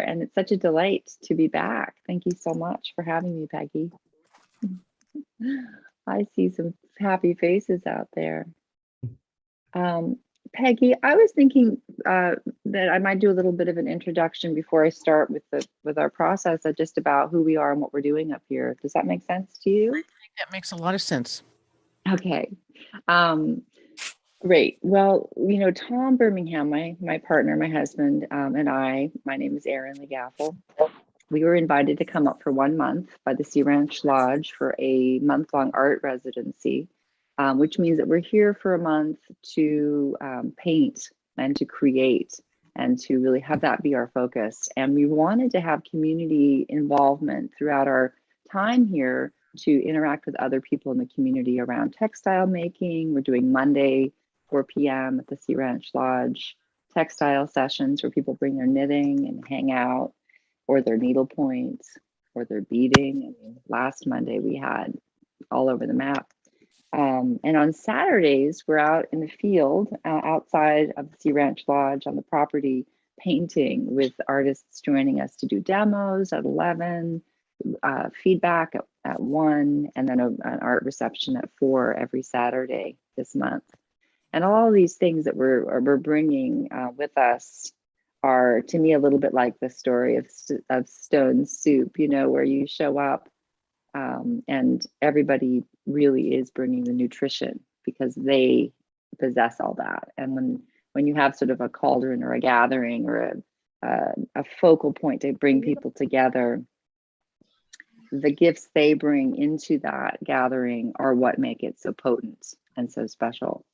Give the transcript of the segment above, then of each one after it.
and it's such a delight to be back. Thank you so much for having me, Peggy. I see some happy faces out there. Peggy, I was thinking that I might do a little bit of an introduction before I start with our process, just about who we are and what we're doing up here. Does that make sense to you? I think that makes a lot of sense. Okay. Great. Well, you know, Tom Birmingham, my partner, my husband, and my name is Erin the Gafill. We were invited to come up for 1 month by the Sea Ranch Lodge for a month-long art residency, which means that we're here for a month to paint and to create and to really have that be our focus. And we wanted to have community involvement throughout our time here to interact with other people in the community around textile making. We're doing Monday, 4 p.m. at the Sea Ranch Lodge textile sessions where people bring their knitting and hang out, or their needlepoint, or their beading. I mean, last Monday we had all over the map. And on Saturdays, we're out in the field outside of the Sea Ranch Lodge on the property, painting with artists joining us to do demos at 11, feedback at 1, and then an art reception at 4 every Saturday this month. And all these things that we're bringing with us are, to me, a little bit like the story of Stone Soup, you know, where you show up and everybody really is bringing the nutrition because they possess all that. And when you have sort of a cauldron or a gathering or a focal point to bring people together, the gifts they bring into that gathering are what make it so potent and so special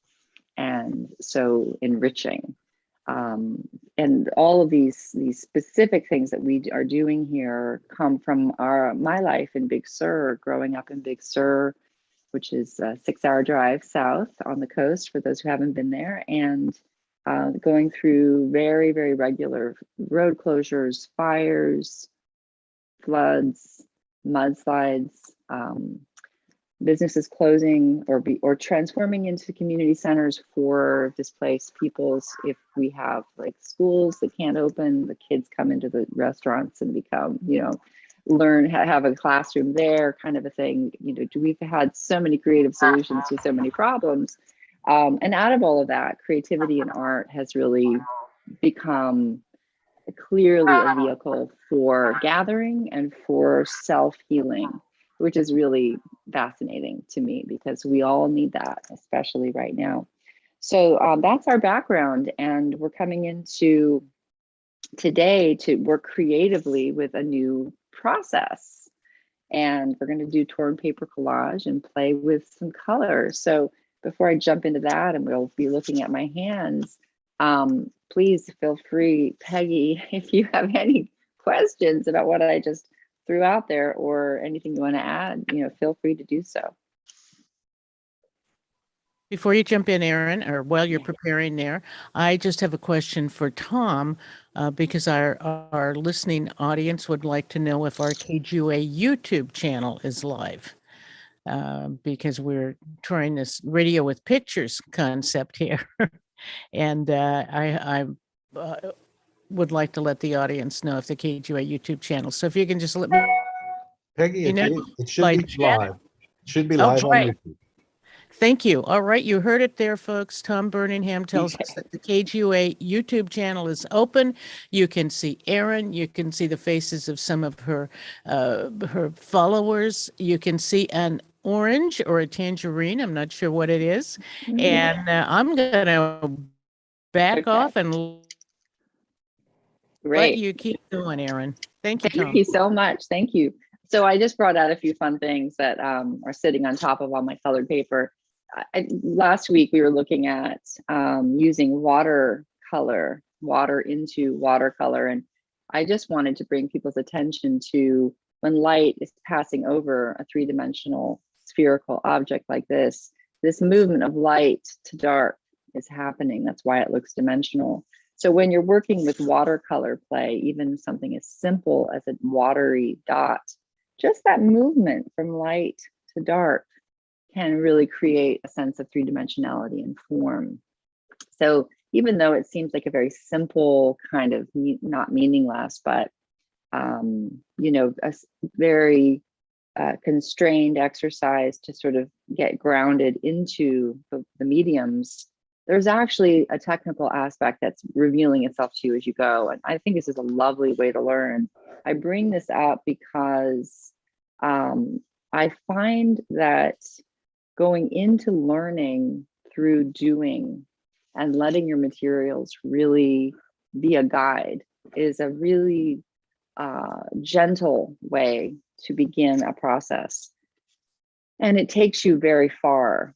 and so enriching. And all of these specific things that we are doing here come from my life in Big Sur, growing up in Big Sur, which is a 6-hour drive south on the coast for those who haven't been there, and going through very, very regular road closures, fires, floods, mudslides, businesses closing or transforming into community centers for displaced peoples. If we have like schools that can't open, the kids come into the restaurants and become, you know, learn how to have a classroom there, kind of a thing. You know, we've had so many creative solutions to so many problems. And out of all of that, creativity and art has really become clearly a vehicle for gathering and for self-healing, which is really fascinating to me because we all need that, especially right now. So that's our background, and we're coming into today to work creatively with a new process. And we're going to do torn paper collage and play with some colors. So before I jump into that, and we'll be looking at my hands, please feel free, Peggy, if you have any questions about what I just threw out there or anything you want to add, you know, feel free to do so. Before you jump in, Erin, or while you're preparing there, I just have a question for Tom, because our listening audience would like to know if our KGUA YouTube channel is live, because we're trying this radio with pictures concept here. And I would like to let the audience know if the KGUA YouTube channel. So if you can just let me, Peggy, you know, it should be live. It should be live on YouTube. Thank you. All right, you heard it there, folks. Tom Birmingham tells us that the KGUA YouTube channel is open. You can see Erin. You can see the faces of some of her followers. You can see an orange or a tangerine. I'm not sure what it is. And I'm going to back off and let you keep going, Erin. Thank you, Tom. Thank you so much. Thank you. So I just brought out a few fun things that are sitting on top of all my colored paper. Last week we were looking at using water into watercolor, and I just wanted to bring people's attention to when light is passing over a 3-dimensional spherical object like this movement of light to dark is happening. That's why it looks dimensional. So when you're working with watercolor play, even something as simple as a watery dot, just that movement from light to dark can really create a sense of 3-dimensionality and form. So even though it seems like a very simple kind of not meaningless, but you know, a very constrained exercise to sort of get grounded into the mediums, there's actually a technical aspect that's revealing itself to you as you go. And I think this is a lovely way to learn. I bring this up because I find that going into learning through doing and letting your materials really be a guide is a really gentle way to begin a process. And it takes you very far.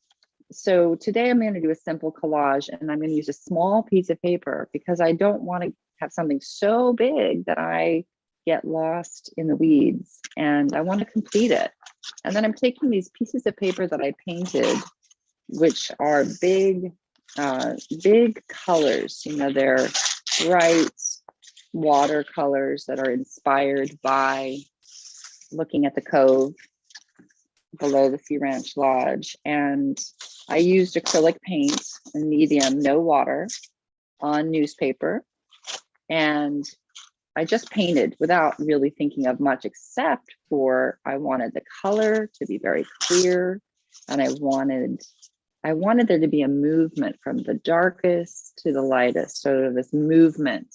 So today I'm going to do a simple collage, and I'm going to use a small piece of paper because I don't want to have something so big that I get lost in the weeds, and I want to complete it. And then I'm taking these pieces of paper that I painted, which are big colors. You know, they're bright watercolors that are inspired by looking at the cove below the Sea Ranch Lodge. And I used acrylic paint and medium, no water, on newspaper. And I just painted without really thinking of much, except for I wanted the color to be very clear. And I wanted there to be a movement from the darkest to the lightest, sort of this movement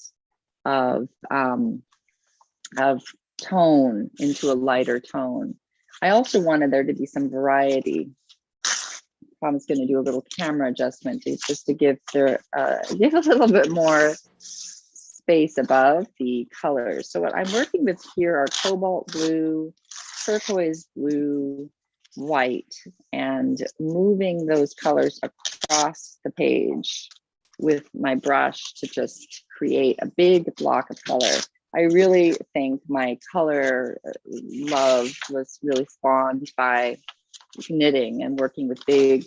of tone into a lighter tone. I also wanted there to be some variety. I'm just going to do a little camera adjustment just to give a little bit more space above the colors. So what I'm working with here are cobalt blue, turquoise blue, white, and moving those colors across the page with my brush to just create a big block of color. I really think my color love was really spawned by knitting and working with big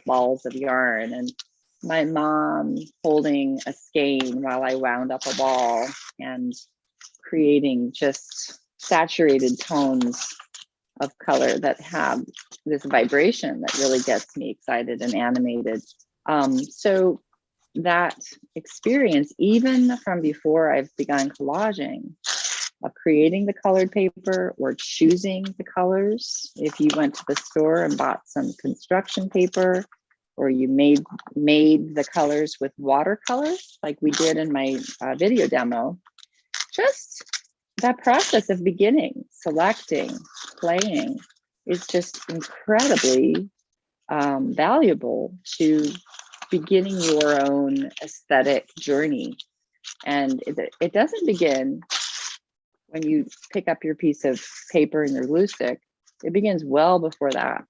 balls of yarn, and my mom holding a skein while I wound up a ball and creating just saturated tones of color that have this vibration that really gets me excited and animated. So that experience, even from before I've begun collaging, of creating the colored paper or choosing the colors. If you went to the store and bought some construction paper, or you made the colors with watercolor, like we did in my video demo, just that process of beginning, selecting, playing is just incredibly valuable to beginning your own aesthetic journey. And it doesn't begin when you pick up your piece of paper and your glue stick. It begins well before that.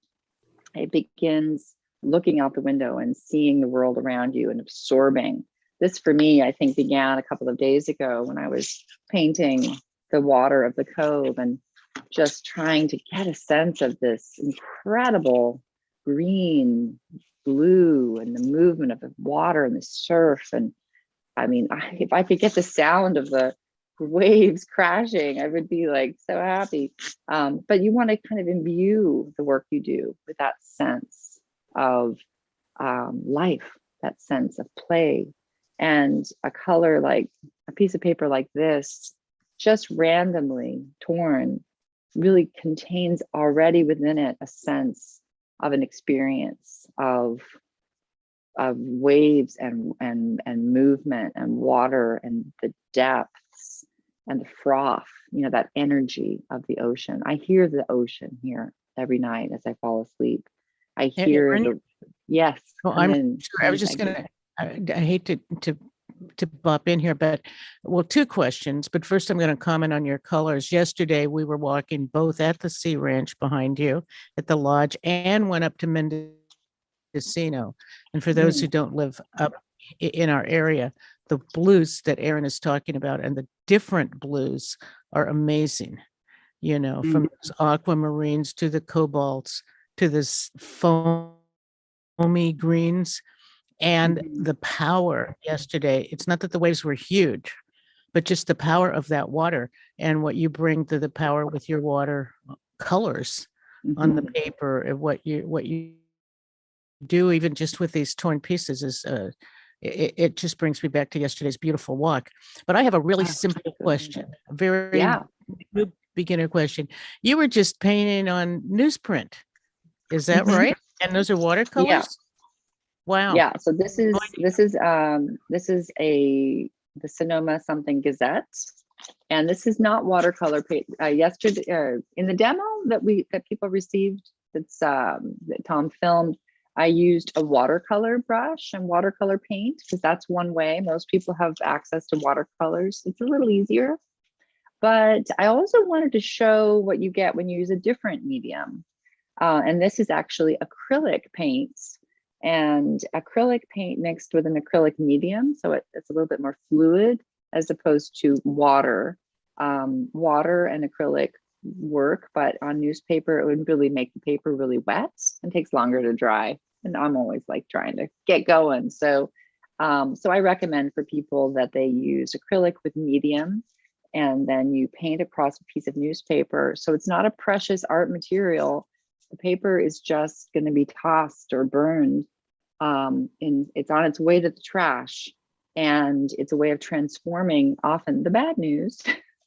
It begins looking out the window and seeing the world around you and absorbing. This, for me, I think began a couple of days ago when I was painting the water of the cove and just trying to get a sense of this incredible green, blue, and the movement of the water and the surf. And I mean, if I could get the sound of the waves crashing, I would be like so happy. But you want to kind of imbue the work you do with that sense of life, that sense of play. And a color like a piece of paper like this, just randomly torn, really contains already within it a sense of an experience of waves and movement and water and the depths and the froth, you know, that energy of the ocean. I hear the ocean here every night as I fall asleep. I hear yes. Well, I'm sure. I was just gonna. I hate to bop in here, but well, two questions. But first, I'm going to comment on your colors. Yesterday, we were walking both at the Sea Ranch behind you, at the lodge, and went up to Mendocino. And for those who don't live up in our area, the blues that Erin is talking about and the different blues are amazing. You know, from those aquamarines to the cobalts to this foamy greens. And the power yesterday, it's not that the waves were huge, but just the power of that water and what you bring to the power with your water colors on the paper, and what you do even just with these torn pieces is it just brings me back to yesterday's beautiful walk. But I have a really simple question, a very Yeah. beginner question. You were just painting on newsprint. Is that Mhm. right? And those are watercolors? Wow. Yeah, so this is the Sonoma something Gazette, and this is not watercolor paint. Yesterday, in the demo that people received, that Tom filmed, I used a watercolor brush and watercolor paint because that's one way most people have access to watercolors. It's a little easier, but I also wanted to show what you get when you use a different medium, and this is actually acrylic paints. And acrylic paint mixed with an acrylic medium, so it's a little bit more fluid as opposed to water. Water and acrylic work, but on newspaper, it would really make the paper really wet and takes longer to dry. And I'm always like trying to get going. So I recommend for people that they use acrylic with medium, and then you paint across a piece of newspaper. So it's not a precious art material. The paper is just going to be tossed or burned. It's on its way to the trash, and it's a way of transforming often the bad news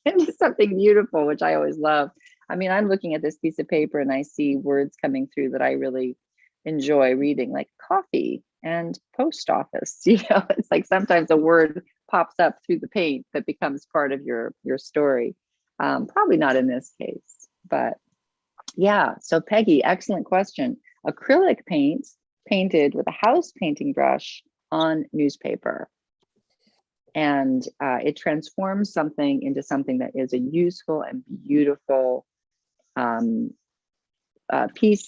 into something beautiful, which I always love. I mean, I'm looking at this piece of paper and I see words coming through that I really enjoy reading, like coffee and post office. It's like sometimes a word pops up through the paint that becomes part of your story. Probably not in this case, but yeah. So Peggy, excellent question. Acrylic paint painted with a house painting brush on newspaper. And it transforms something into something that is a useful and beautiful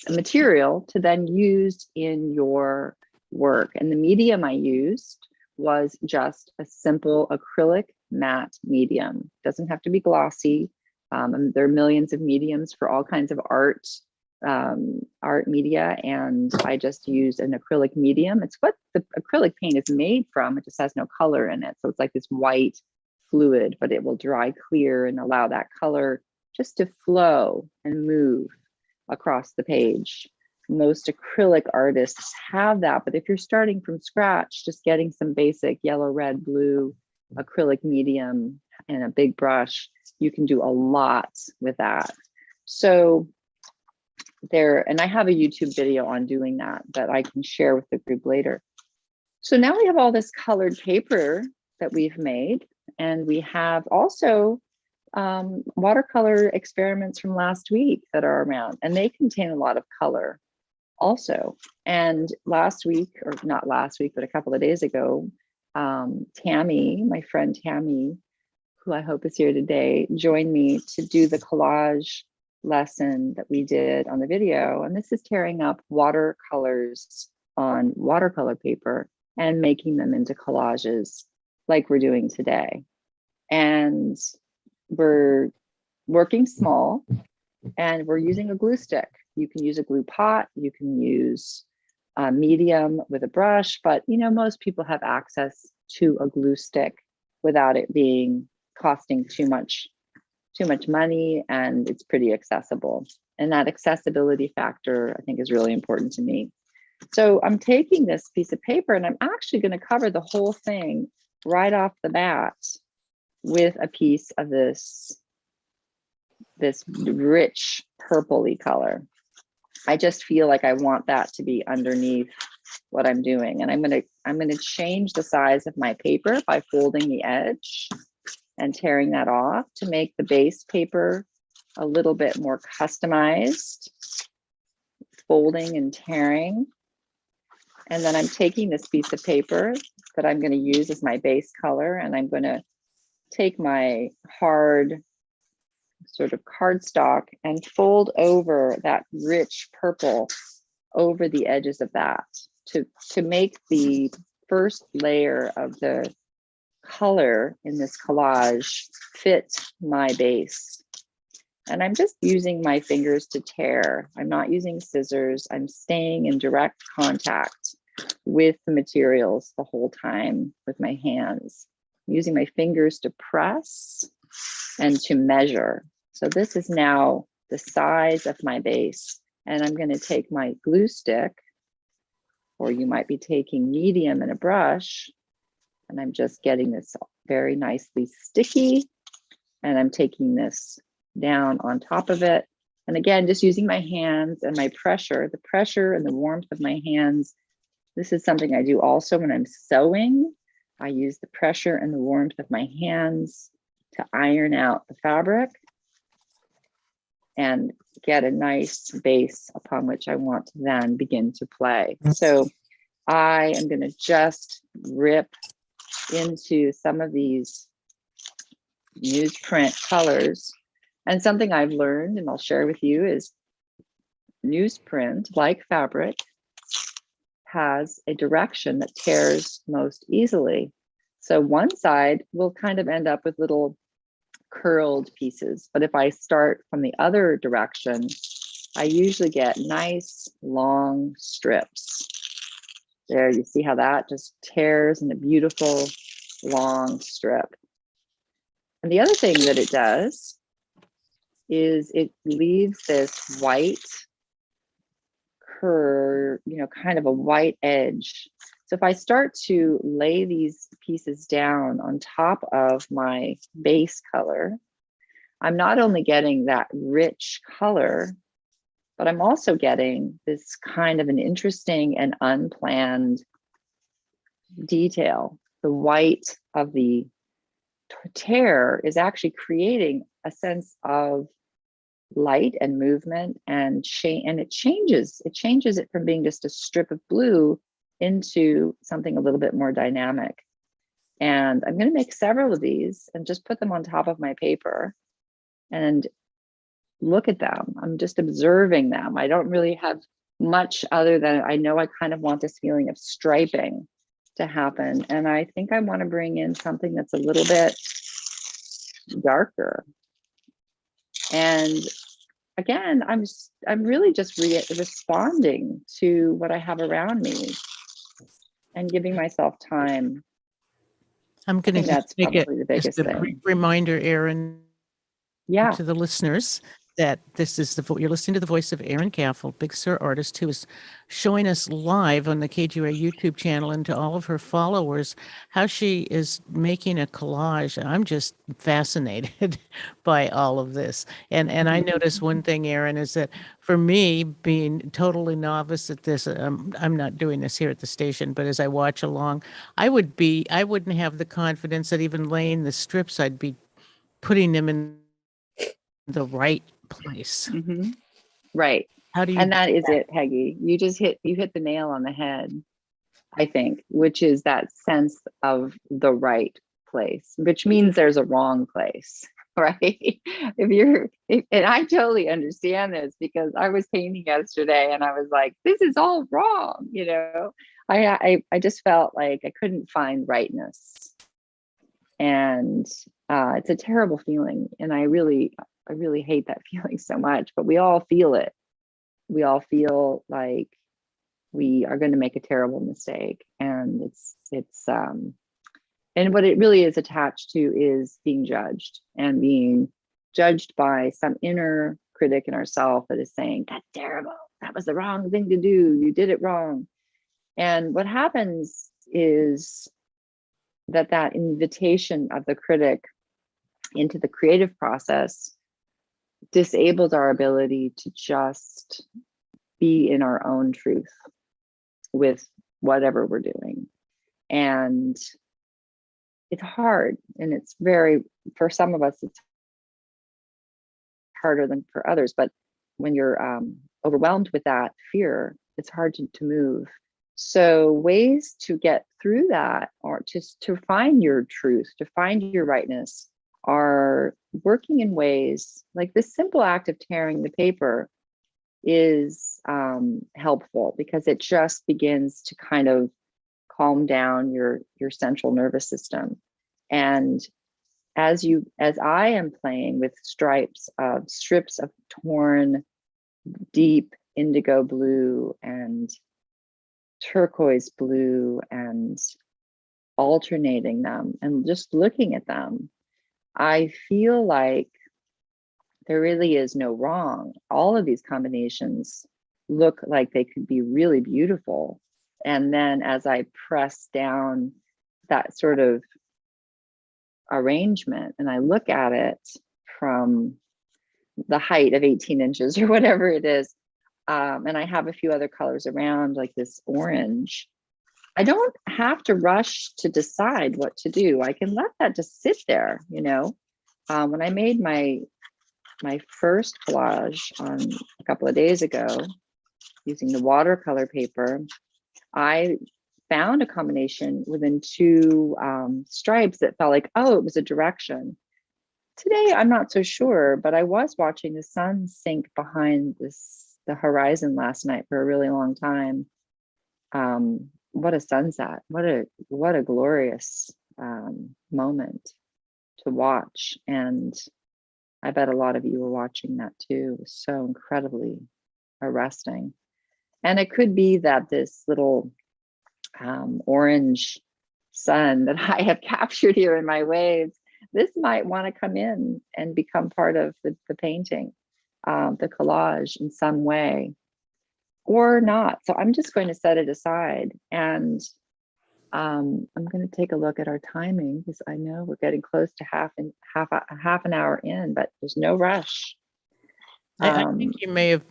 material to then use in your work. And the medium I used was just a simple acrylic matte medium. Doesn't have to be glossy. There are millions of mediums for all kinds of art media, and I just used an acrylic medium. It's what the acrylic paint is made from. It just has no color in it, so it's like this white fluid, but it will dry clear and allow that color just to flow and move across the page. Most acrylic artists have that, but if you're starting from scratch, just getting some basic yellow, red, blue acrylic medium and a big brush, you can do a lot with that. So and I have a YouTube video on doing that I can share with the group later. So now we have all this colored paper that we've made, and we have also watercolor experiments from last week that are around, and they contain a lot of color also. And last week, or not last week, but a couple of days ago, Tammy, my friend Tammy, who I hope is here today, joined me to do the collage lesson that we did on the video. And this is tearing up watercolors on watercolor paper and making them into collages like we're doing today. And we're working small, and we're using a glue stick. You can use a glue pot, you can use a medium with a brush, but most people have access to a glue stick without it being costing too much money, and it's pretty accessible. And that accessibility factor, I think, is really important to me. So I'm taking this piece of paper and I'm actually going to cover the whole thing right off the bat with a piece of this rich purpley color. I just feel like I want that to be underneath what I'm doing. And I'm going to change the size of my paper by folding the edge and tearing that off to make the base paper a little bit more customized, folding and tearing. And then I'm taking this piece of paper that I'm going to use as my base color, and I'm going to take my hard sort of cardstock and fold over that rich purple over the edges of that to make the first layer of the color in this collage fit my base. And I'm just using my fingers to tear. I'm not using scissors. I'm staying in direct contact with the materials the whole time with my hands. I'm using my fingers to press and to measure. So this is now the size of my base. And I'm going to take my glue stick, or you might be taking medium and a brush, And I'm just getting this very nicely sticky. And I'm taking this down on top of it. And again, just using my hands and my pressure, the pressure and the warmth of my hands. This is something I do also when I'm sewing. I use the pressure and the warmth of my hands to iron out the fabric and get a nice base upon which I want to then begin to play. So I am going to just rip into some of these newsprint colors. And something I've learned and I'll share with you is newsprint, like fabric, has a direction that tears most easily. So one side will kind of end up with little curled pieces. But if I start from the other direction, I usually get nice long strips. There, you see how that just tears in a beautiful long strip. And the other thing that it does is it leaves this white curve, kind of a white edge. So if I start to lay these pieces down on top of my base color, I'm not only getting that rich color, but I'm also getting this kind of an interesting and unplanned detail. The white of the tear is actually creating a sense of light and movement and change, and it changes it from being just a strip of blue into something a little bit more dynamic. And I'm going to make several of these and just put them on top of my paper and look at them. I'm just observing them. I don't really have much other than I know I kind of want this feeling of striping to happen. And I think I want to bring in something that's a little bit darker. And again, I'm really just responding to what I have around me and giving myself time. I'm going to that's make probably the biggest just a thing. brief reminder, Erin, Yeah. to the listeners that this is you're listening to the voice of Erin Gafill, Big Sur artist, who is showing us live on the KGUA YouTube channel and to all of her followers how she is making a collage. I'm just fascinated by all of this. And I notice one thing, Erin, is that for me, being totally novice at this, I'm not doing this here at the station, but as I watch along, I wouldn't have the confidence that even laying the strips, I'd be putting them in the right place. Mm-hmm. Right. How do you? And that is it, Peggy. You hit the nail on the head, I think, which is that sense of the right place, which means there's a wrong place, right? And I totally understand this because I was painting yesterday and I was like, this is all wrong, I just felt like I couldn't find rightness. And it's a terrible feeling. And I really hate that feeling so much, but we all feel it. We all feel like we are going to make a terrible mistake. And and what it really is attached to is being judged by some inner critic in ourselves that is saying, that's terrible. That was the wrong thing to do. You did it wrong. And what happens is that invitation of the critic into the creative process disables our ability to just be in our own truth with whatever we're doing. And it's hard, and it's for some of us, it's harder than for others. But when you're overwhelmed with that fear, it's hard to move. So ways to get through that, or just to find your truth, to find your rightness, are working in ways like this simple act of tearing the paper is helpful, because it just begins to kind of calm down your central nervous system. And as I am playing with strips of torn deep indigo blue and turquoise blue and alternating them and just looking at them, I feel like there really is no wrong. All of these combinations look like they could be really beautiful. And then as I press down that sort of arrangement, and I look at it from the height of 18 inches or whatever it is, and I have a few other colors around, like this orange, I don't have to rush to decide what to do. I can let that just sit there, you know. When I made my first collage a couple of days ago using the watercolor paper, I found a combination within two stripes that felt like, oh, it was a direction. Today, I'm not so sure, but I was watching the sun sink behind the horizon last night for a really long time. What a sunset! What a glorious moment to watch, and I bet a lot of you were watching that too. It was so incredibly arresting, and it could be that this little orange sun that I have captured here in my waves, this might want to come in and become part of the painting, the collage in some way, or not. So I'm just going to set it aside, and I'm going to take a look at our timing, because I know we're getting close to half an hour in, but there's no rush. I think you may have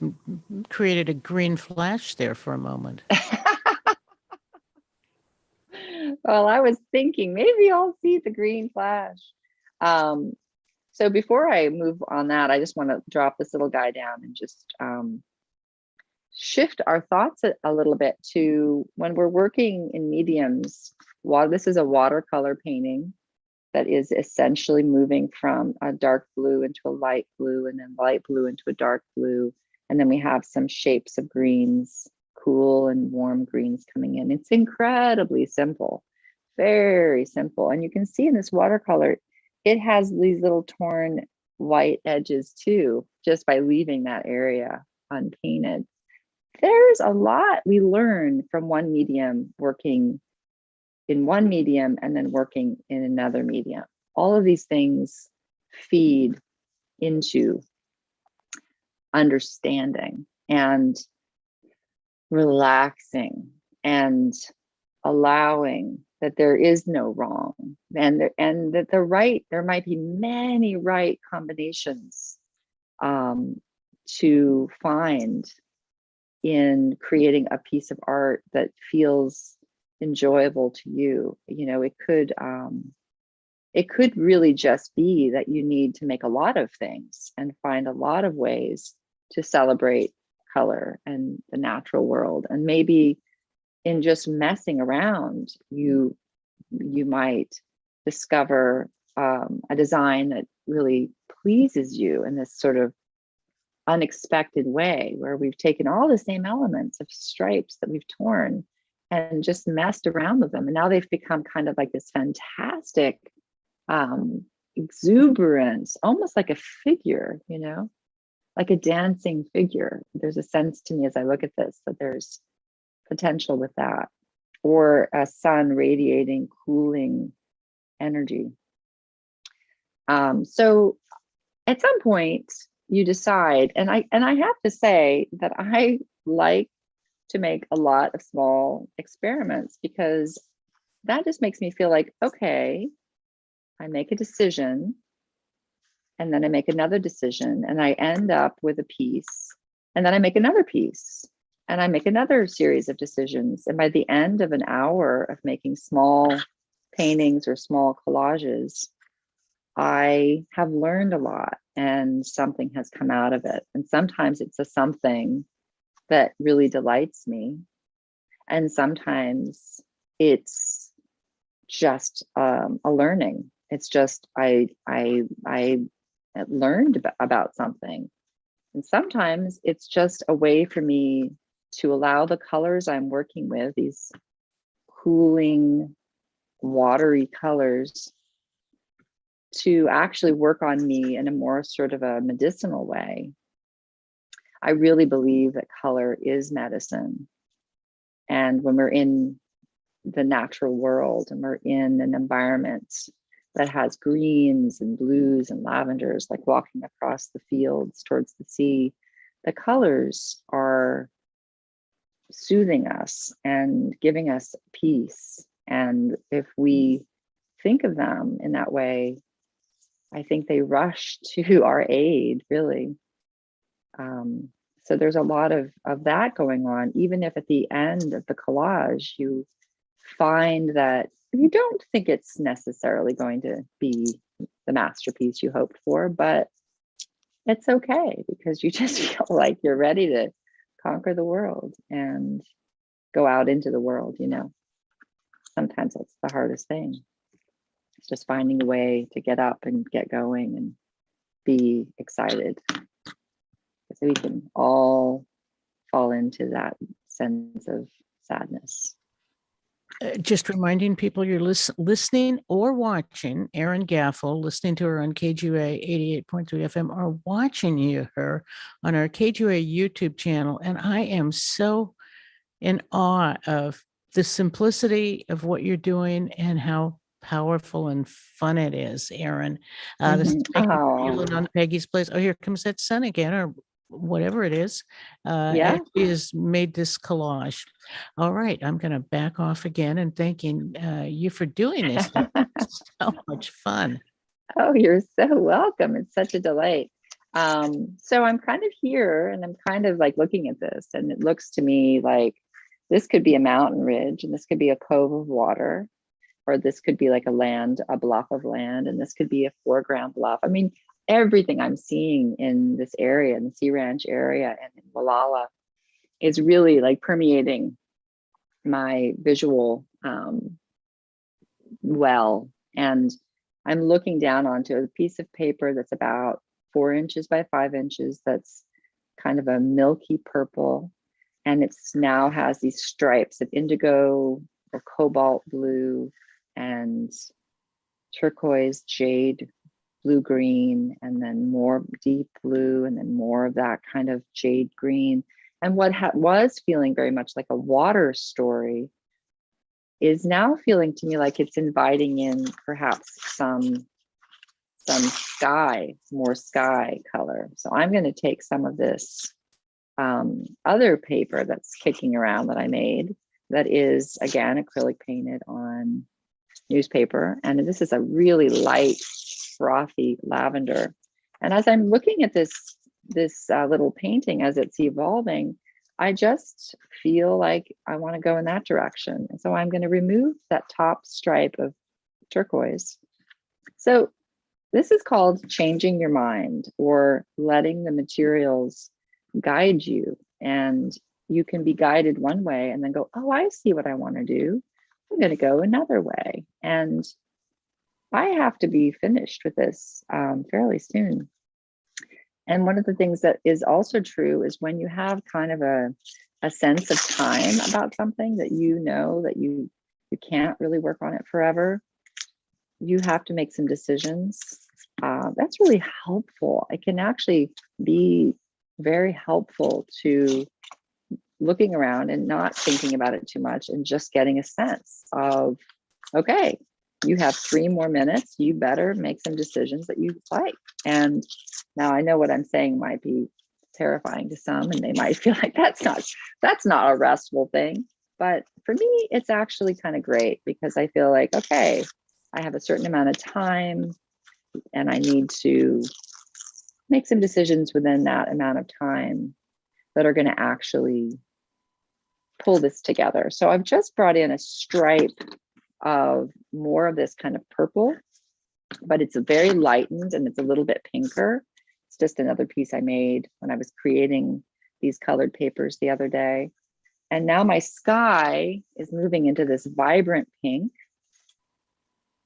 created a green flash there for a moment. Well, I was thinking maybe I'll see the green flash. So before I move on that, I just want to drop this little guy down and just shift our thoughts a little bit to when we're working in mediums. This is a watercolor painting that is essentially moving from a dark blue into a light blue, and then light blue into a dark blue. And then we have some shapes of greens, cool and warm greens coming in. It's incredibly simple, very simple. And you can see in this watercolor, it has these little torn white edges too, just by leaving that area unpainted. There's a lot we learn from one medium working in one medium and then working in another medium. All of these things feed into understanding and relaxing and allowing that there is no wrong, and that there might be many right combinations to find in creating a piece of art that feels enjoyable to you. You know, it could really just be that you need to make a lot of things and find a lot of ways to celebrate color and the natural world. And maybe in just messing around, you might discover a design that really pleases you in this sort of unexpected way, where we've taken all the same elements of stripes that we've torn and just messed around with them, and now they've become kind of like this fantastic exuberance, almost like a figure, you know, like a dancing figure. There's a sense to me as I look at this that there's potential with that, or a sun radiating cooling energy. So at some point you decide, and I have to say that I like to make a lot of small experiments, because that just makes me feel like, okay, I make a decision, and then I make another decision, and I end up with a piece, and then I make another piece, and I make another series of decisions. And by the end of an hour of making small paintings or small collages, I have learned a lot, and something has come out of it. And sometimes it's a something that really delights me, and sometimes it's just a learning. It's just I learned about something, and sometimes it's just a way for me to allow the colors I'm working with, these cooling, watery colors, to actually work on me in a more sort of a medicinal way. I really believe that color is medicine. And when we're in the natural world and we're in an environment that has greens and blues and lavenders, like walking across the fields towards the sea, the colors are soothing us and giving us peace And if we think of them in that way, I think they rush to our aid, really. So there's a lot of that going on, even if at the end of the collage, you find that you don't think it's necessarily going to be the masterpiece you hoped for, but it's okay because you just feel like you're ready to conquer the world and go out into the world, you know. Sometimes that's the hardest thing. It's just finding a way to get up and get going and be excited. So we can all fall into that sense of sadness. Just reminding people you're listening or watching Erin Gafill, listening to her on KGUA 88.3 FM, or watching her on our KGUA YouTube channel. And I am so in awe of the simplicity of what you're doing and how powerful and fun it is, Erin. This is making me feeling on Peggy's Place. Oh, here comes that sun again, or whatever it is. Yeah. She has made this collage. All right, I'm going to back off again and thanking you for doing this. It's so much fun. Oh, you're so welcome. It's such a delight. So I'm kind of here and I'm kind of like looking at this, and it looks to me like this could be a mountain ridge, and this could be a cove of water, or this could be like a bluff of land, and this could be a foreground bluff. I mean, everything I'm seeing in this area, in the Sea Ranch area and in Walala, is really like permeating my visual well. And I'm looking down onto a piece of paper that's about 4 inches by 5 inches. That's kind of a milky purple. And it's now has these stripes of indigo or cobalt blue and turquoise, jade, blue green, and then more deep blue, and then more of that kind of jade green. And what was feeling very much like a water story is now feeling to me like it's inviting in perhaps some sky, more sky color. So I'm going to take some of this other paper that's kicking around that I made, that is again acrylic painted on newspaper, and this is a really light frothy lavender. And as I'm looking at this little painting as it's evolving, I just feel like I want to go in that direction. And so I'm going to remove that top stripe of turquoise. So this is called changing your mind, or letting the materials guide you. And you can be guided one way and then go, oh, I see what I want to do. I'm going to go another way. And I have to be finished with this fairly soon. And one of the things that is also true is when you have kind of a sense of time about something that you know that you can't really work on it forever, you have to make some decisions. That's really helpful. It can actually be very helpful to looking around and not thinking about it too much and just getting a sense of, okay, you have 3 more minutes, you better make some decisions that you like. And now I know what I'm saying might be terrifying to some, and they might feel like that's not a restful thing. But for me, it's actually kind of great, because I feel like, okay, I have a certain amount of time and I need to make some decisions within that amount of time that are going to actually pull this together. So I've just brought in a stripe of more of this kind of purple, but it's a very lightened and it's a little bit pinker. It's just another piece I made when I was creating these colored papers the other day. And now my sky is moving into this vibrant pink.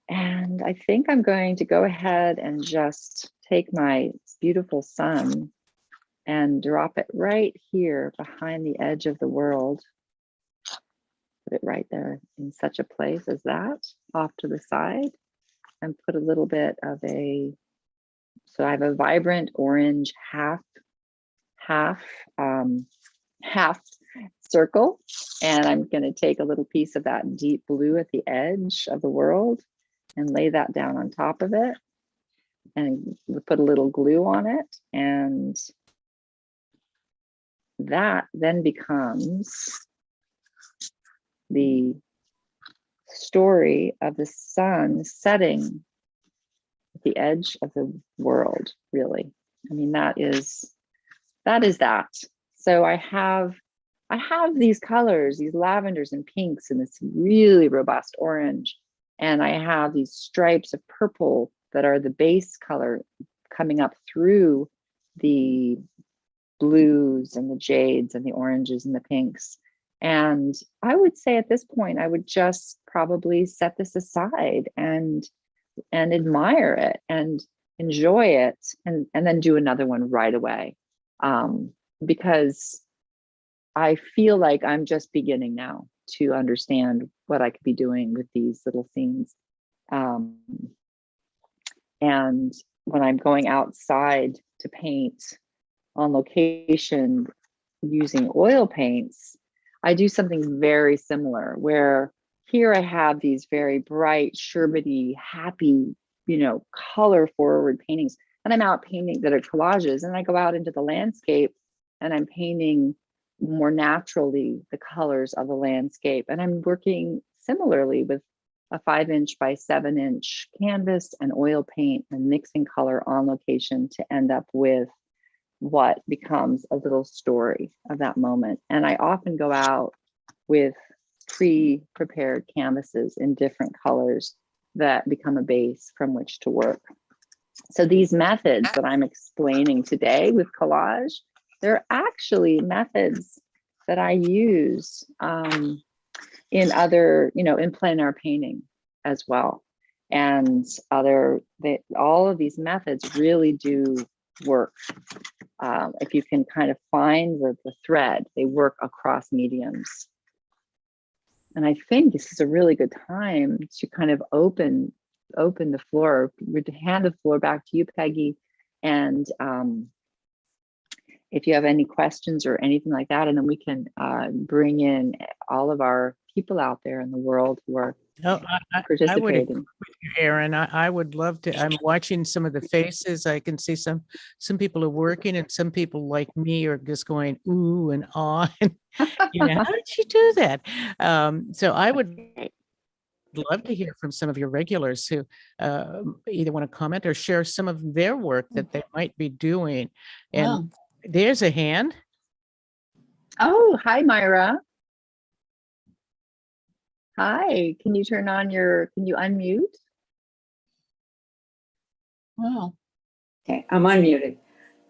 And I think I'm going to go ahead and just take my beautiful sun and drop it right here behind the edge of the world. Put it right there in such a place as that, off to the side, and put a little bit of so I have a vibrant orange half circle, and I'm going to take a little piece of that deep blue at the edge of the world and lay that down on top of it, and put a little glue on it, and that then becomes the story of the sun setting at the edge of the world, really. I mean, that is that. So I have these colors, these lavenders and pinks, and this really robust orange. And I have these stripes of purple that are the base color coming up through the blues and the jades and the oranges and the pinks. And I would say at this point, I would just probably set this aside and admire it and enjoy it, and then do another one right away. Because I feel like I'm just beginning now to understand what I could be doing with these little scenes. And when I'm going outside to paint on location using oil paints, I do something very similar, where here I have these very bright, sherbety, happy, color forward paintings. And I'm out painting that are collages, and I go out into the landscape and I'm painting more naturally the colors of the landscape. And I'm working similarly with a 5-inch by 7-inch canvas and oil paint, and mixing color on location to end up with what becomes a little story of that moment. And I often go out with pre-prepared canvases in different colors that become a base from which to work. So these methods that I'm explaining today with collage, they're actually methods that I use in other, in plein air painting as well. And all of these methods really do work. If you can kind of find the thread, they work across mediums. And I think this is a really good time to kind of open the floor, to hand the floor back to you, Peggy. And if you have any questions or anything like that, and then we can bring in all of our people out there in the world who are participating. I would agree with you, Erin. I would love to. I'm watching some of the faces. I can see some people are working, and some people like me are just going ooh and ah. And, how did you do that? So I would love to hear from some of your regulars who either want to comment or share some of their work that they might be doing. And there's a hand. Oh, hi, Myra. Hi, can you unmute? Oh, okay, I'm unmuted.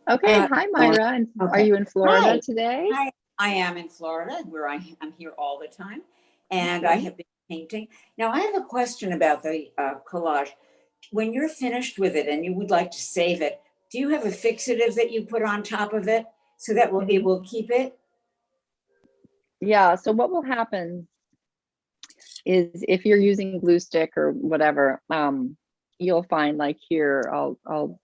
Okay, hi, Myra. And okay. Are you in Florida Hi. today? Hi, I am in Florida, where I'm here all the time, and I have been painting. Now, I have a question about the collage. When you're finished with it and you would like to save it, do you have a fixative that you put on top of it so that it will keep it? Yeah, so what will happen is if you're using glue stick or whatever, you'll find, like here, I'll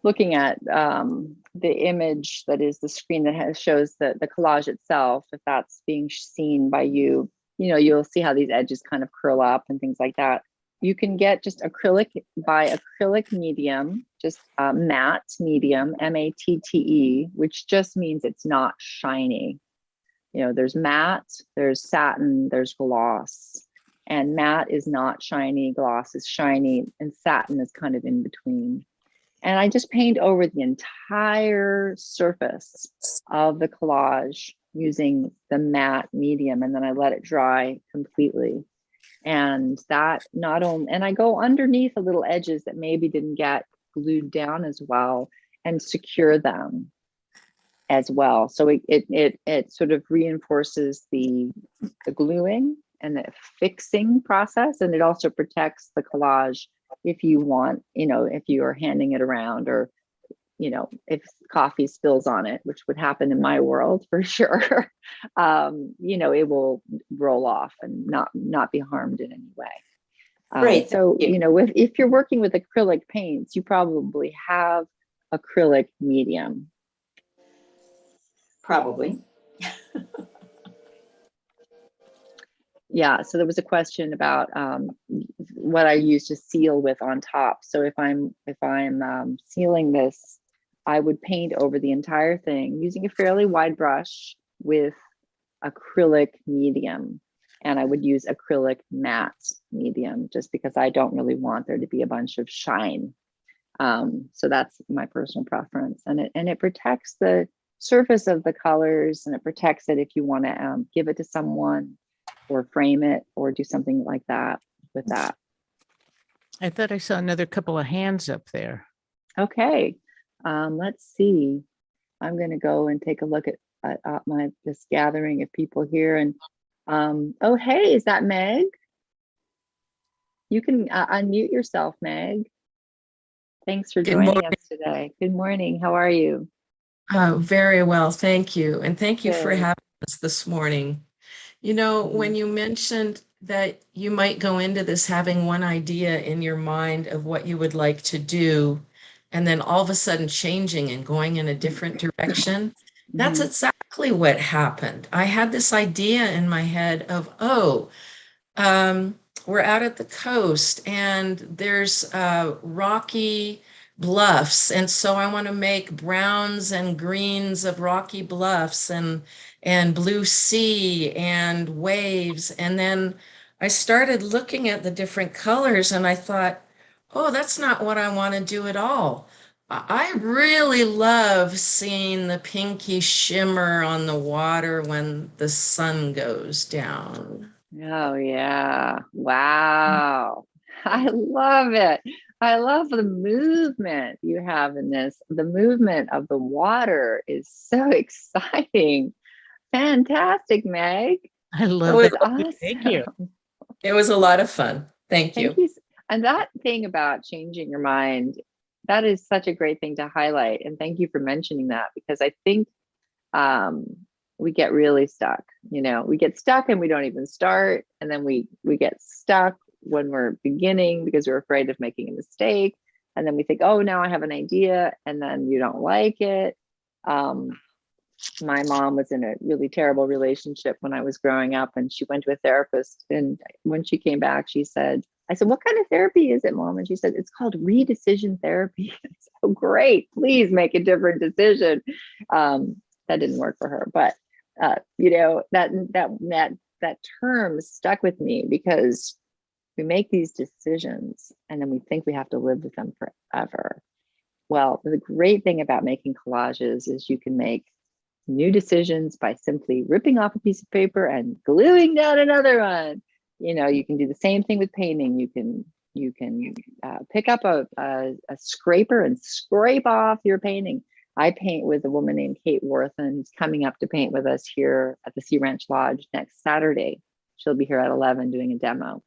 looking at the image that is the screen that shows the collage itself. If that's being seen by you, you'll see how these edges kind of curl up and things like that. You can get just acrylic medium, just matte medium, MATTE, which just means it's not shiny. There's matte, there's satin, there's gloss, and matte is not shiny, gloss is shiny, and satin is kind of in between. And I just paint over the entire surface of the collage using the matte medium, and then I let it dry completely. And that not only, and I go underneath the little edges that maybe didn't get glued down as well, and secure them as well. So it sort of reinforces the gluing and the fixing process, and it also protects the collage if you want, if you are handing it around, or if coffee spills on it, which would happen in my world for sure, it will roll off and not be harmed in any way. Great. So if you're working with acrylic paints, you probably have acrylic medium. Probably. Yeah, so there was a question about what I use to seal with on top. So if I'm sealing this, I would paint over the entire thing using a fairly wide brush with acrylic medium. And I would use acrylic matte medium just because I don't really want there to be a bunch of shine. So that's my personal preference, and it protects the surface of the colors, and it protects it if you want to give it to someone or frame it or do something like that with that. I thought I saw another couple of hands up there. Okay, let's see. I'm going to go and take a look at this gathering of people here, and oh, hey, is that Meg? You can unmute yourself, Meg. Thanks for joining us today. Good morning. How are you? Very well, thank you. And thank you for Good. having us this morning. You know, when you mentioned that you might go into this having one idea in your mind of what you would like to do, and then all of a sudden changing and going in a different direction, that's exactly what happened. I had this idea in my head of, we're out at the coast and there's rocky bluffs. And so I want to make browns and greens of rocky bluffs and blue sea and waves. And then I started looking at the different colors and I thought, oh, that's not what I want to do at all. I really love seeing the pinky shimmer on the water when the sun goes down. Oh, yeah. Wow. I love it. I love the movement you have in this. The movement of the water is so exciting. Fantastic, Meg. I love it. Awesome. Thank you. It was a lot of fun. Thank you. Thank you. And that thing about changing your mind, that is such a great thing to highlight. And thank you for mentioning that, because I think we get really stuck. You know, we get stuck and we don't even start. And then we get stuck when we're beginning because we're afraid of making a mistake. And then we think, oh, now I have an idea. And then you don't like it. My mom was in a really terrible relationship when I was growing up, and she went to a therapist. And when she came back, I said, what kind of therapy is it, Mom? And she said, it's called redecision therapy. So great, please make a different decision. That didn't work for her, but you know, that term stuck with me because we make these decisions and then we think we have to live with them forever. Well, the great thing about making collages is you can make new decisions by simply ripping off a piece of paper and gluing down another one. You know, you can do the same thing with painting. You can pick up a scraper and scrape off your painting. I paint with a woman named Kate Worthen, who's coming up to paint with us here at the Sea Ranch Lodge next Saturday. She'll be here at 11 doing a demo.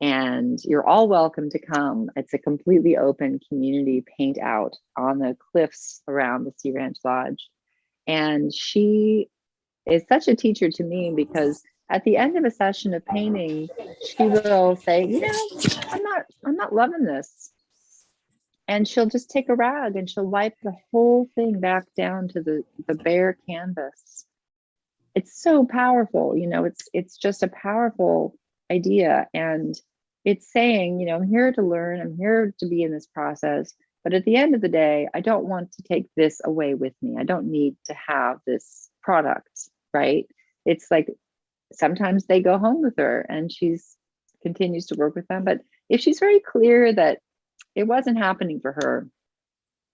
And you're all welcome to come. It's a completely open community paint out on the cliffs around the Sea Ranch Lodge. And she is such a teacher to me because at the end of a session of painting, she will say, you know, I'm not loving this. And she'll just take a rag and she'll wipe the whole thing back down to the bare canvas. It's so powerful. You know, it's just a powerful idea. And it's saying, you know, I'm here to learn, I'm here to be in this process. But at the end of the day, I don't want to take this away with me. I don't need to have this product, right? It's like sometimes they go home with her and she's continues to work with them. But if she's very clear that it wasn't happening for her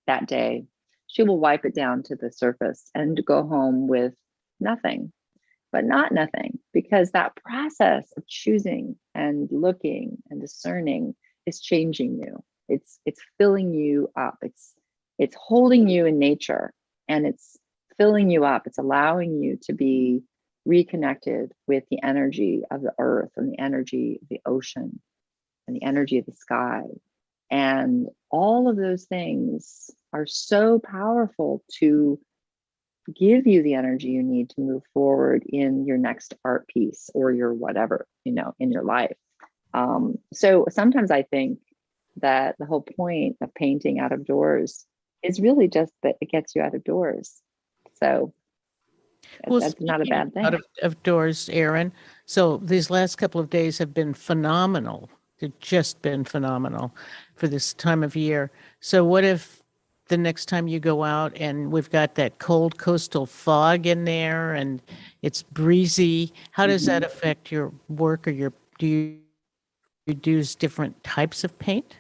that day, she will wipe it down to the surface and go home with nothing, but not nothing, because that process of choosing and looking and discerning is changing you. It's filling you up. It's holding you in nature and it's filling you up. It's allowing you to be reconnected with the energy of the earth and the energy of the ocean and the energy of the sky. And all of those things are so powerful to give you the energy you need to move forward in your next art piece or your whatever, you know, in your life. So sometimes I think that the whole point of painting out of doors is really just that it gets you out of doors. So that's not a bad thing. Out of doors, Erin. So these last couple of days have been phenomenal. They've just been phenomenal for this time of year. So what if the next time you go out and we've got that cold coastal fog in there and it's breezy? How does that affect your work, or do you use different types of paint?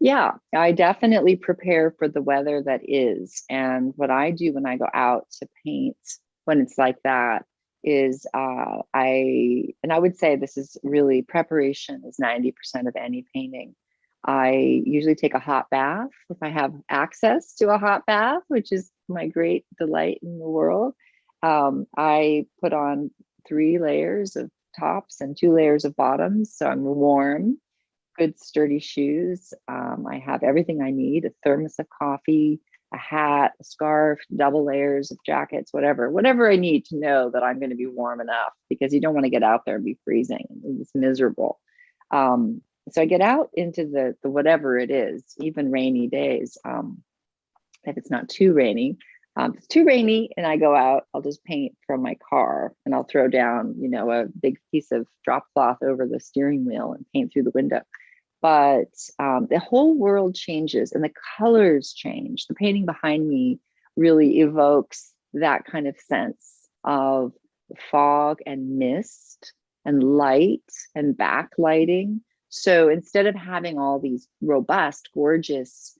Yeah, I definitely prepare for the weather that is. And what I do when I go out to paint when it's like that is I would say this is really, preparation is 90% of any painting. I usually take a hot bath if I have access to a hot bath, which is my great delight in the world. I put on 3 layers of tops and 2 layers of bottoms, so I'm warm. Good sturdy shoes. I have everything I need: a thermos of coffee, a hat, a scarf, double layers of jackets, whatever I need to know that I'm going to be warm enough, because you don't want to get out there and be freezing. It's miserable. So I get out into the whatever it is, even rainy days. If it's not too rainy, if it's too rainy and I go out, I'll just paint from my car, and I'll throw down, a big piece of drop cloth over the steering wheel and paint through the window. But the whole world changes and the colors change. The painting behind me really evokes that kind of sense of fog and mist and light and backlighting. So instead of having all these robust, gorgeous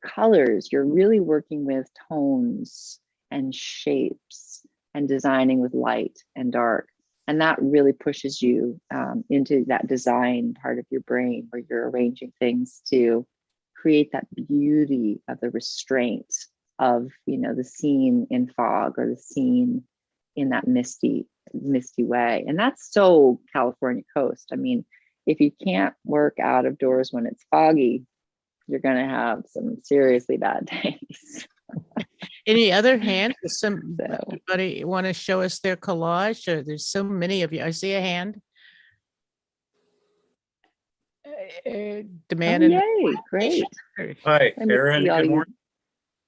colors, you're really working with tones and shapes and designing with light and dark. And that really pushes you into that design part of your brain, where you're arranging things to create that beauty of the restraint of, the scene in fog, or the scene in that misty way. And that's so California coast. I mean, if you can't work out of doors when it's foggy, you're going to have some seriously bad days. Any other hand? Does somebody want to show us their collage? Or there's so many of you. I see a hand. Demand. Yay, great. Hi, Let me Erin. see all Good you- morning.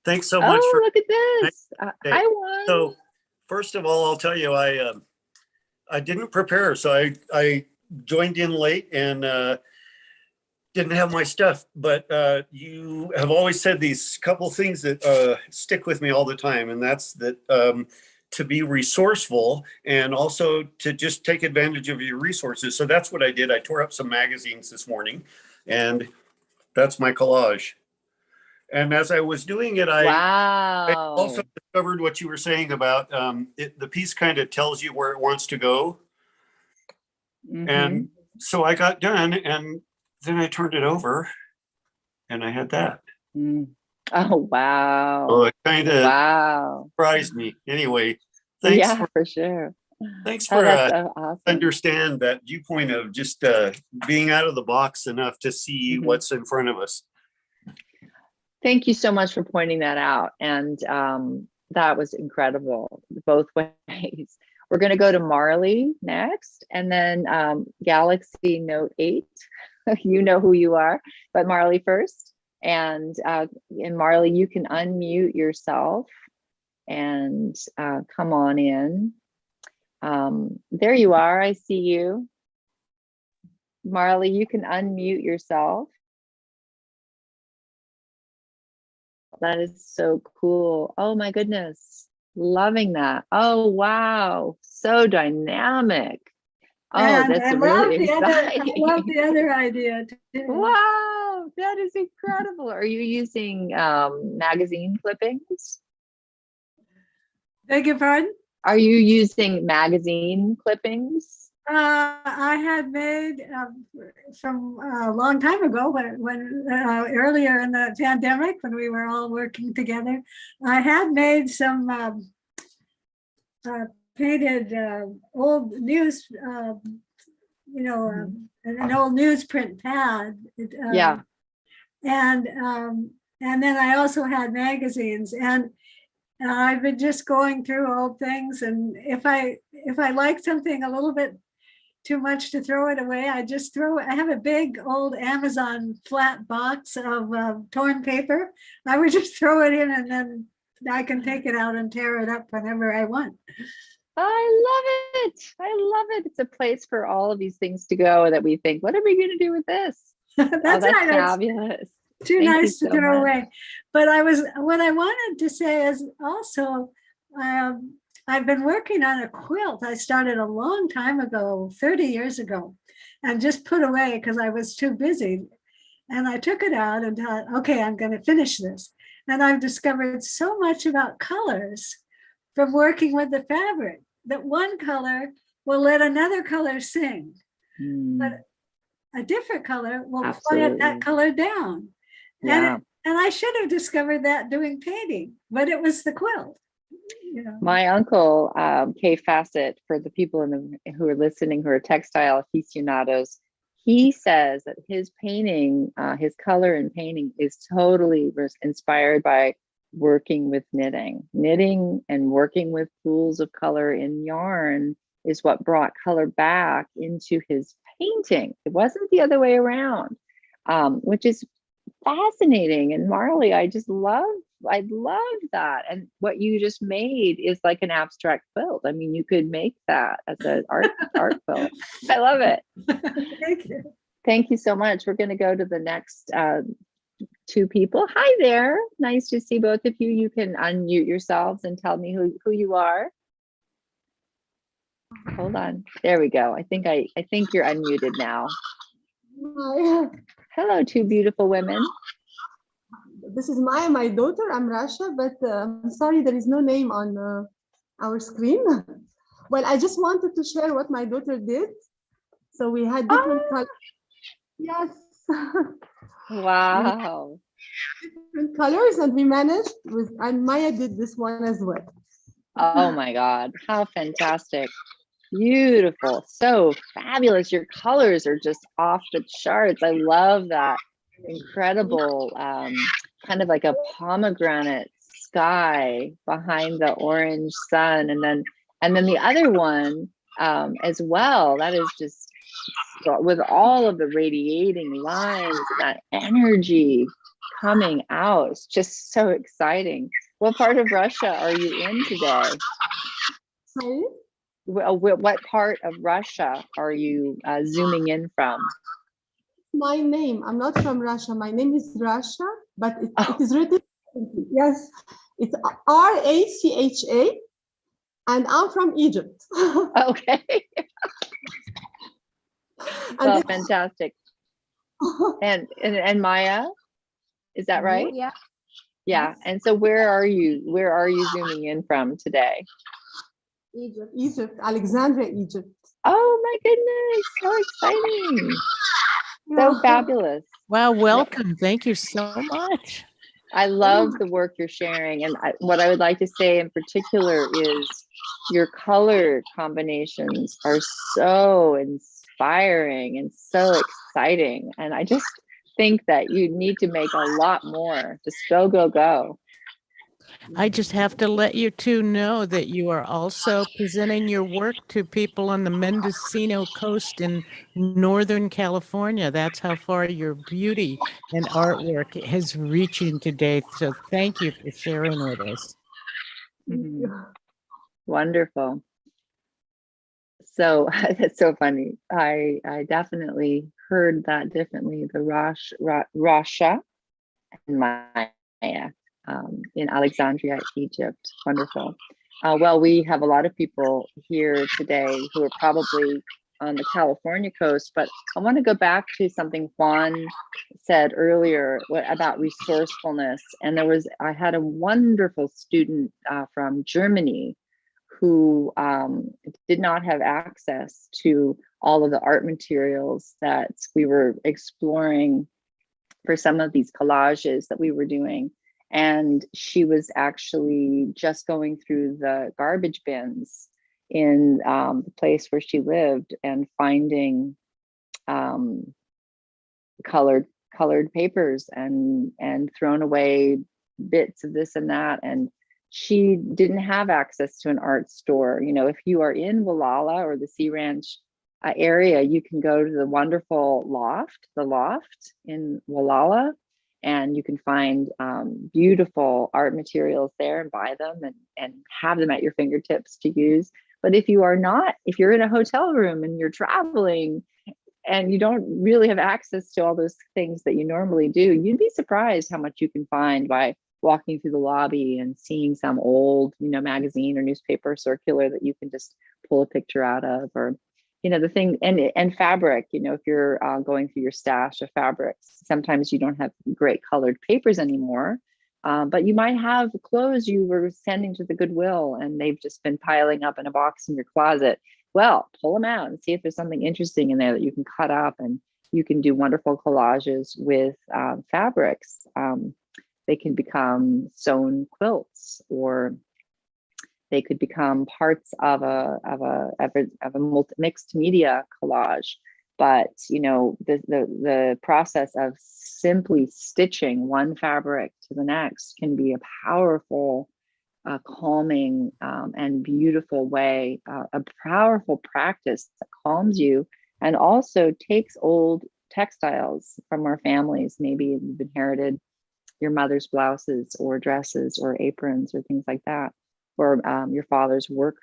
Thanks so much Oh, for. look at this. Hey, I won. So, first of all, I'll tell you, I didn't prepare, so I joined in late and didn't have my stuff. But you have always said these couple things that stick with me all the time, and that's that to be resourceful and also to just take advantage of your resources. So that's what I did. I tore up some magazines this morning, and that's my collage. And as I was doing it, I also discovered what you were saying about the piece kind of tells you where it wants to go. Mhm. And so I got done, and then I turned it over and I had that. Oh, wow. So it kind of Wow. surprised me. Anyway, thanks For sure. thanks Oh, for that's so awesome. understand that viewpoint of just being out of the box enough to see what's in front of us. Thank you so much for pointing that out. And that was incredible, both ways. We're going to go to Marley next, and then Galaxy Note 8. You know who you are, but Marley first. And Marley, you can unmute yourself and come on in. There you are. I see you. Marley, you can unmute yourself. That is so cool. Oh my goodness. Loving that. Oh, wow. So dynamic. Oh, And that's I really love exciting. I love the other idea too. Wow, that is incredible. Are you using magazine clippings? Beg your pardon? Are you using magazine clippings? I had made from a long time ago, when earlier in the pandemic, when we were all working together, I had made some painted old news, an old newsprint pad. Yeah. And then I also had magazines, and I've been just going through old things, and if I like something a little bit too much to throw it away, I just throw it. I have a big old Amazon flat box of torn paper. I would just throw it in, and then I can take it out and tear it up whenever I want. I love it. I love it. It's a place for all of these things to go that we think, what are we going to do with this? That's that's right. fabulous. too Thank you nice to so throw much. away. But what I wanted to say is also, I've been working on a quilt. I started a long time ago, 30 years ago, and just put away because I was too busy. And I took it out and thought, okay, I'm going to finish this. And I've discovered so much about colors from working with the fabric that one color will let another color sing, but a different color will quiet that Absolutely. color down. Yeah. And I should have discovered that doing painting, but it was the quilt. You know. My uncle, Kay Fassett, for the people who are listening, who are textile aficionados, he says that his painting, his color and painting is totally inspired by working with knitting. Knitting and working with pools of color in yarn is what brought color back into his painting. It wasn't the other way around, which is fascinating. And Marley, I love that. And what you just made is like an abstract quilt. I mean, you could make that as an art quilt. I love it. Thank you. Thank you so much. We're going to go to the next two people. Hi there. Nice to see both of you. You can unmute yourselves and tell me who you are. Hold on. There we go. I think you're unmuted now. Hi. Hello, two beautiful women. This is Maya, my daughter. I'm Rasha, but I'm sorry there is no name on our screen. Well, I just wanted to share what my daughter did. So we had different colors. Yes. Wow. Different colors, and we managed and Maya did this one as well. Oh my God. How fantastic. Beautiful. So fabulous. Your colors are just off the charts. I love that. Incredible, kind of like a pomegranate sky behind the orange sun, and then the other one as well. That is just with all of the radiating lines and that energy coming out. It's just so exciting. What part of Russia are you in today? Sorry? What part of Russia are you zooming in from? My name, I'm not from Russia. My name is Rasha, but it is written, yes, it's Racha, and I'm from Egypt. Okay. Well, fantastic. And Maya, is that right? Yeah. Yeah. And so where are you zooming in from today? Egypt, Alexandria, Egypt. Oh my goodness, so exciting. So fabulous. Wow, welcome. Thank you so much. I love the work you're sharing. And what I would like to say in particular is your color combinations are so inspiring and so exciting. And I just think that you need to make a lot more. Just go, go, go. I just have to let you two know that you are also presenting your work to people on the Mendocino coast in Northern California. That's how far your beauty and artwork is reaching today. So thank you for sharing with us. Wonderful. So that's so funny. I definitely heard that differently. The Rasha and Maya in Alexandria, Egypt. Wonderful. Well, we have a lot of people here today who are probably on the California coast, but I want to go back to something Juan said earlier about resourcefulness. And I had a wonderful student from Germany who did not have access to all of the art materials that we were exploring for some of these collages that we were doing. And she was actually just going through the garbage bins in the place where she lived and finding colored papers and thrown away bits of this and that. And she didn't have access to an art store. You know, if you are in Wallala or the Sea Ranch area, you can go to the wonderful the loft in Wallala, and you can find beautiful art materials there and buy them and have them at your fingertips to use. But if you're in a hotel room and you're traveling and you don't really have access to all those things that you normally do, you'd be surprised how much you can find by walking through the lobby and seeing some old, magazine or newspaper circular that you can just pull a picture out of, or, the thing, and fabric, if you're going through your stash of fabrics, sometimes you don't have great colored papers anymore, but you might have clothes you were sending to the Goodwill and they've just been piling up in a box in your closet. Well, pull them out and see if there's something interesting in there that you can cut up, and you can do wonderful collages with fabrics. They can become sewn quilts, or they could become parts of a mixed media collage. But the process of simply stitching one fabric to the next can be a powerful, calming, and beautiful way, a powerful practice that calms you and also takes old textiles from our families. Maybe you've inherited your mother's blouses or dresses or aprons or things like that, or your father's work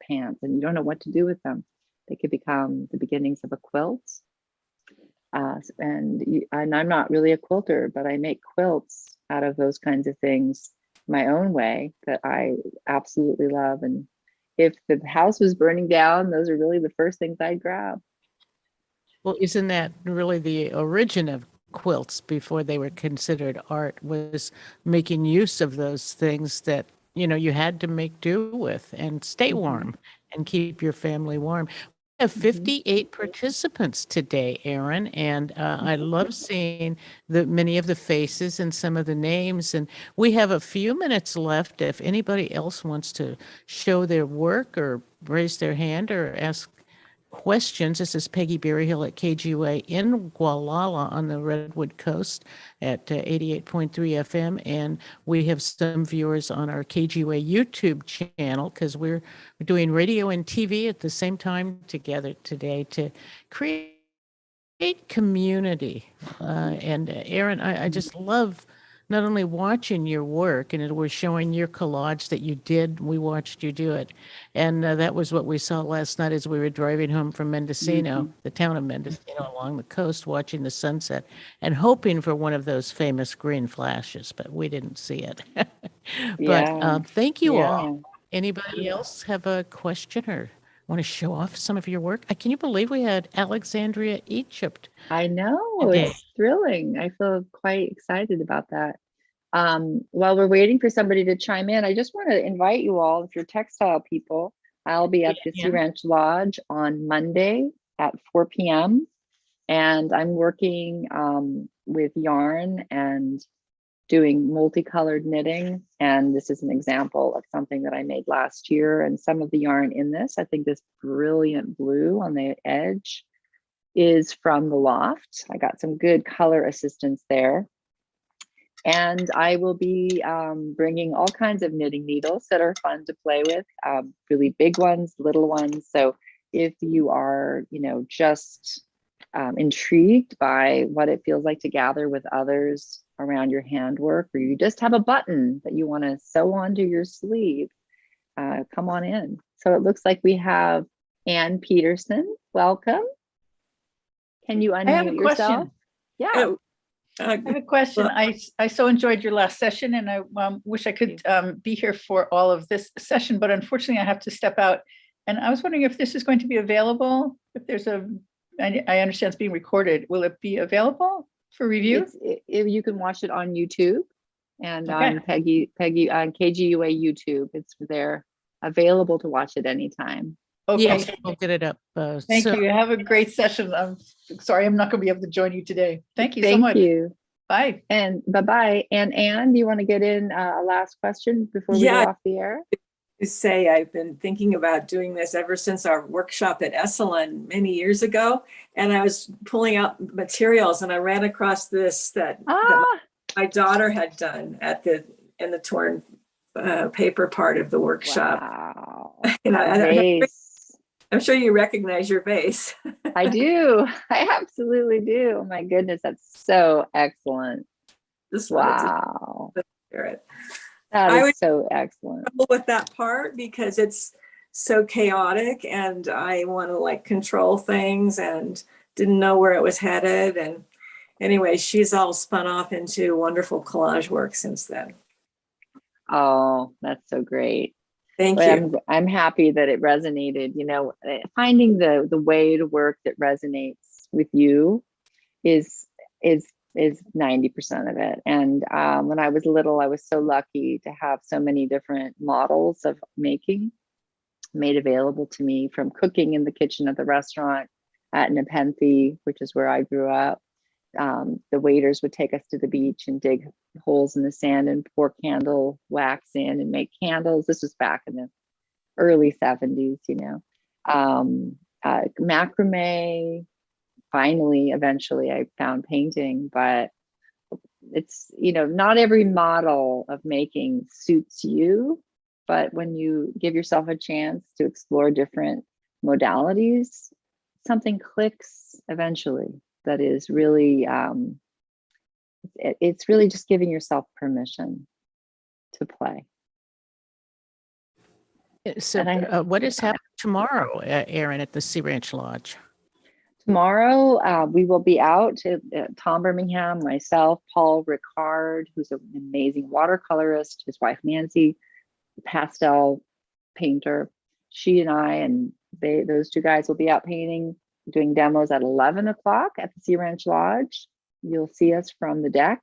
pants, and you don't know what to do with them. They could become the beginnings of a quilt. And I'm not really a quilter, but I make quilts out of those kinds of things my own way that I absolutely love. And if the house was burning down, those are really the first things I'd grab. Well, isn't that really the origin of quilts before they were considered art, was making use of those things that, you had to make do with and stay warm and keep your family warm. We have 58 participants today, Erin, and I love seeing many of the faces and some of the names. And we have a few minutes left if anybody else wants to show their work or raise their hand or ask questions. This is Peggy Berryhill at KGUA in Gualala on the Redwood Coast at 88.3 FM. And we have some viewers on our KGUA YouTube channel, because we're doing radio and TV at the same time together today to create community. And Erin, I just love not only watching your work, and we're showing your collage that you did. We watched you do it. And that was what we saw last night as we were driving home from Mendocino, the town of Mendocino, along the coast, watching the sunset and hoping for one of those famous green flashes, but we didn't see it. But thank you all. Anybody else have a question or want to show off some of your work? Can you believe we had Alexandria Egypt? I know, today? it's thrilling. I feel quite excited about that. While we're waiting for somebody to chime in, I just want to invite you all, if you're textile people, I'll be at the Sea Ranch Lodge on Monday at 4 p.m. And I'm working with yarn and doing multicolored knitting. And this is an example of something that I made last year. And some of the yarn in this, I think this brilliant blue on the edge is from the loft. I got some good color assistance there. And I will be bringing all kinds of knitting needles that are fun to play with, really big ones, little ones. So if you are, just intrigued by what it feels like to gather with others around your handwork, or you just have a button that you want to sew onto your sleeve, come on in. So it looks like we have Ann Peterson. Welcome. Can you unmute yourself? Yeah. I have a question. I so enjoyed your last session, and I wish I could be here for all of this session, but unfortunately I have to step out. And I was wondering if this is going to be available, if there's I understand it's being recorded. Will it be available for review? You can watch it on YouTube and on Peggy on KGUA YouTube. It's there, available to watch at any time. Okay. Yes, we'll get it up. Thank you. Have a great session. I'm sorry I'm not going to be able to join you today. Thank you so much. Thank you. Bye. And bye-bye. And Anne, do you want to get in a last question before we go off the air? To say I've been thinking about doing this ever since our workshop at Esalen many years ago. And I was pulling out materials and I ran across this that my daughter had done in the torn paper part of the workshop. Wow. I'm sure you recognize your vase. I do. I absolutely do. Oh my goodness, that's so excellent. Wow. That is so excellent. With that part because it's so chaotic and I want to control things and didn't know where it was headed. And anyway, she's all spun off into wonderful collage work since then. Oh, that's so great. Thank But you. I'm happy that it resonated. Finding the way to work that resonates with you is 90% of it. And when I was little, I was so lucky to have so many different models of making made available to me, from cooking in the kitchen of the restaurant at Nepenthe, which is where I grew up. The waiters would take us to the beach and dig holes in the sand and pour candle wax in and make candles. This was back in the early 70s, macrame. Finally, eventually I found painting, but it's, not every model of making suits you, but when you give yourself a chance to explore different modalities, something clicks eventually that is really, it's really just giving yourself permission to play. So what is happening tomorrow, Erin, at the Sea Ranch Lodge? Tomorrow, we will be out, Tom Birmingham, myself, Paul Ricard, who's an amazing watercolorist, his wife, Nancy, pastel painter. She and I, and those two guys will be out painting, doing demos at 11 o'clock at the Sea Ranch Lodge. You'll see us from the deck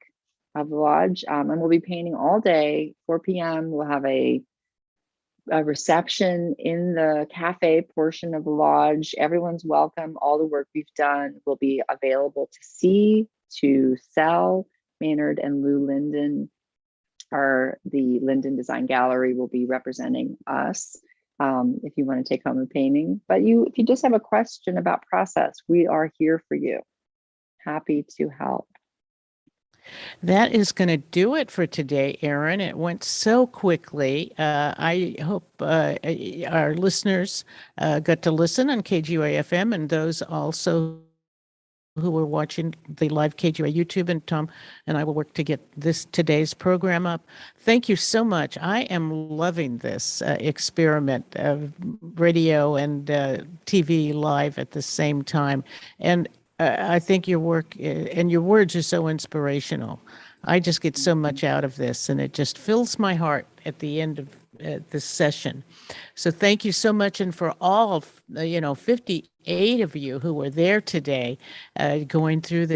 of the lodge, and we'll be painting all day. 4 p.m. We'll have a reception in the cafe portion of the lodge. Everyone's welcome. All the work we've done will be available to see, to sell. Maynard and Lou Linden the Linden Design Gallery will be representing us if you want to take home a painting. But if you just have a question about process, we are here for you. Happy to help. That is going to do it for today, Erin. It went so quickly. I hope our listeners got to listen on KGUA FM, and those also who were watching the live KGUA YouTube, and Tom and I will work to get today's program up. Thank you so much. I am loving this experiment of radio and TV live at the same time. And I think your work and your words are so inspirational. I just get so much out of this, and it just fills my heart at the end of this session. So thank you so much. And for all, 58 of you who were there today going through this.